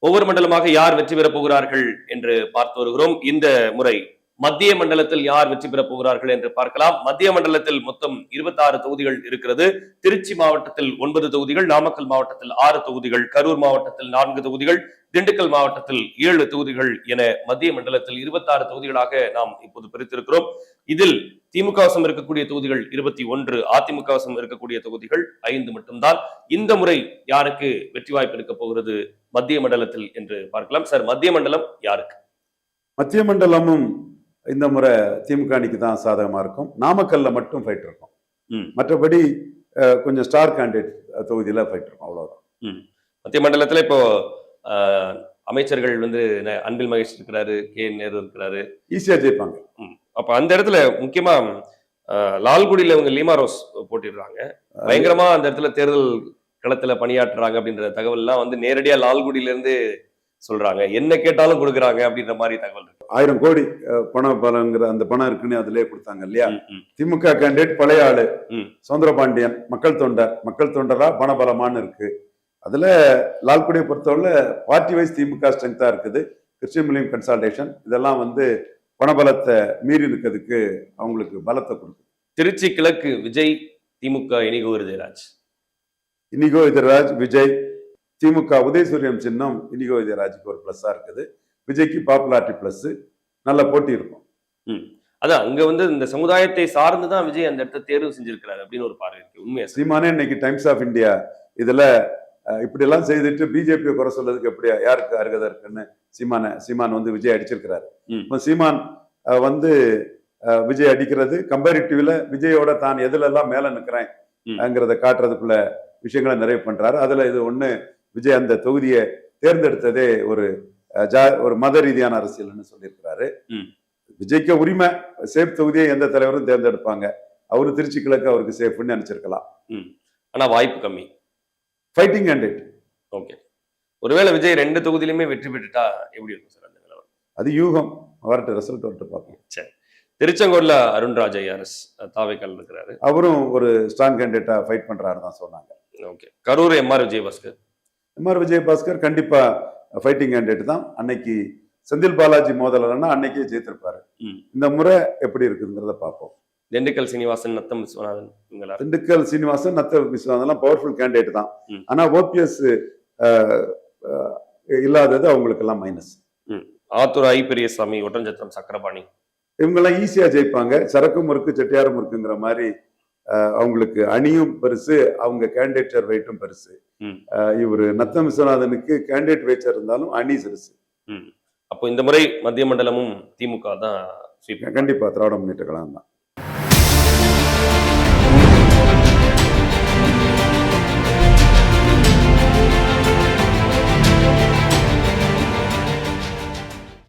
ஒவ்வொரு மண்டலமாக யார் வெற்றி பெறப் போகிறார்கள் என்று பார்த்து வருகிறோம். இந்த முறை மத்திய மண்டலத்தில் யார் வெற்றி பெறப் போகிறார்கள் என்று பார்க்கலாம். மத்திய மண்டலத்தில் மொத்தம் 26 தொகுதிகள் இருக்கிறது. திருச்சி மாவட்டத்தில் 9 தொகுதிகள், நாமக்கல் மாவட்டத்தில் 6 தொகுதிகள், கரூர் மாவட்டத்தில் 4 தொகுதிகள், திண்டுக்கல் மாவட்டத்தில் 7 தொகுதிகள் என மத்திய மண்டலத்தில் 26 தொகுதிகளாக நாம் இப்போது பிரித்திருக்கிறோம். இதில் திமுக வசம் இருக்கக்கூடிய தொகுதிகள் 21, அதிமுக வசம் இருக்கக்கூடிய தொகுதிகள் 5 மட்டும்தான். இந்த முறை யாருக்கு வெற்றி வாய்ப்பு இருக்க போகிறது மத்திய மண்டலத்தில் என்று பார்க்கலாம். சார், மத்திய மண்டலம் யாருக்கு? மத்திய மண்டலமும் இந்த முறை திமுக அணிக்கு தான் சாதகமா இருக்கும். நாமக்கல்ல மட்டும் ஃபைட் இருக்கும். மற்றபடி கொஞ்சம் ஸ்டார் கேண்டிடேட் தொகுதியில ஃபைட் இருக்கும், அவ்வளவுதான். மத்திய மண்டலத்துல இப்போ அமைச்சர்கள் வந்து அன்பில் மகேஷ் இருக்கிறாரு, கே நேரு இருக்கிறாரு, ஈஸியா ஜெயிப்பாங்க. அப்ப அந்த இடத்துல முக்கியமா லால்குடியில இவங்க லீமா ரோஸ் போட்டிடுறாங்க. பயங்கரமா அந்த இடத்துல தேர்தல் களத்துல பணியாற்றுறாங்க அப்படின்ற தகவல் எல்லாம் வந்து நேரடியா லால்குடியில இருந்து சொல்றாங்க. என்ன கேட்டாலும் கொடுக்குறாங்க அப்படின்ற மாதிரி தகவல் இருக்கு. 1000 கோடி பண பலங்கிற அந்த பணம் இருக்குன்னு அதுலயே கொடுத்தாங்க இல்லையா? திமுக கேண்டிடேட் பழைய ஆளு சௌந்தரபாண்டியன், மக்கள் தொண்டரா பணபலமானு இருக்கு. அதுல லால்குடியை பொறுத்தவரை பார்ட்டி வைஸ் திமுக ஸ்ட்ரென்த்தா இருக்குது. கிறிஸ்டியன் மில்லியம் கன்சால்டேஷன் இதெல்லாம் வந்து பணபலத்தை மீறி இருக்கிறதுக்கு அவங்களுக்கு பலத்தை கொடுக்குது. திருச்சி கிழக்கு விஜய், திமுக இனிகோ இதயராஜ். இனிகோ இதயராஜ், விஜய், திமுக உதயசூரியன் சின்னம் இனிகோ இதயராஜுக்கு ஒரு பிளஸ்ஸா இருக்குது. விஜய்க்கு பாப்புலாரிட்டி பிளஸ், நல்ல போட்டி இருக்கும். அதான் அங்க வந்து இந்த சமுதாயத்தை சார்ந்துதான் விஜய் அந்த இடத்தை தேர்வு செஞ்சிருக்கிறாரு அப்படின்னு ஒரு பார்வை இருக்கு. உண்மையா சீமானே இன்னைக்கு டைம்ஸ் ஆஃப் இந்தியா இதுல இப்படி எல்லாம் செய்துட்டு பிஜேபியை குறை சொல்றதுக்கு எப்படியா யாருக்கு அருகதை இருக்குன்னு சீமான் வந்து விஜய் அடிச்சிருக்கிறாரு. இப்போ சீமான் வந்து விஜய் அடிக்கிறது கம்பேரிட்டிவ்ல விஜயோட தான் எதுல எல்லாம் மேல நிக்கிறேன்ங்கிறத காட்டுறதுக்குள்ள விஷயங்களை நிறைய பண்றாரு. அதுல இது ஒண்ணு, விஜய் அந்த தொகுதியை தேர்ந்தெடுத்ததே ஒரு மத ரீதியான அரசியல்னு சொல்லியிருக்கிறாரு. விஜய்க்கு உரிமை, சேஃப் தொகுதியை எந்த தலைவரும் தேர்ந்தெடுப்பாங்க. அவரு திருச்சி கிழக்கு அவருக்கு சேஃப்னு நினைச்சிருக்கலாம். ஆனா வாய்ப்பு கம்மி. Fighting candidate. ஓகே, ஒருவேளை விஜய் 2 தொகுதியிலுமே வெற்றி பெற்றுட்டா எப்படி இருக்கும் சார் அந்த நிலவரம்? அது யூகம், அவர்கிட்ட ரிசல்ட் வந்துட்டு பார்ப்போம். சரி, திருச்செங்கோட்ல அருண்ராஜ் ஐஆர்எஸ் தாவேக்கால் இருக்கிறாரு. அவரும் ஒரு ஸ்ட்ராங் கேண்டிடேட்டா ஃபைட் பண்றாரு தான் சொன்னாங்க. ஓகே, கரூர் எம்ஆர் விஜயபாஸ்கர் கண்டிப்பா ஃபைட்டிங் கேண்டிடேட் தான். அன்னைக்கு செந்தில் பாலாஜி மோதலன்னா அன்னைக்கே ஜெயித்திருப்பாரு. இந்த முறை எப்படி இருக்குங்கிறத பார்ப்போம். திண்டுக்கல் சீனிவாசன், நத்தம் விஸ்வநாதன் பவர்ஃபுல் கேண்டிடேட் தான். ஆனா ஓபிஎஸ் இல்லாதது அவங்களுக்கு எல்லாம் மைனஸ். ஆத்தூர் ஐ பெரியசாமி, ஒட்டஞ்சத்திரம் சக்கரபாணி, இவங்க எல்லாம் ஈஸியா ஜெயிப்பாங்க. சரக்கும் இருக்கு, செட்டியாரும் இருக்குங்கிற மாதிரி அவங்களுக்கு அணியும் பெருசு, அவங்க கேண்டிடேட் வெயிட்டும் பெருசு. இவரு நத்தம் விஸ்வநாதனுக்கு கேண்டிடேட் வெயிட் இருந்தாலும் அணி சிறுசு. அப்போ இந்த முறை மத்திய மண்டலமும் திமுக தான் கண்டிப்பா திராவிட முன்னேற்ற கழகம் தான்.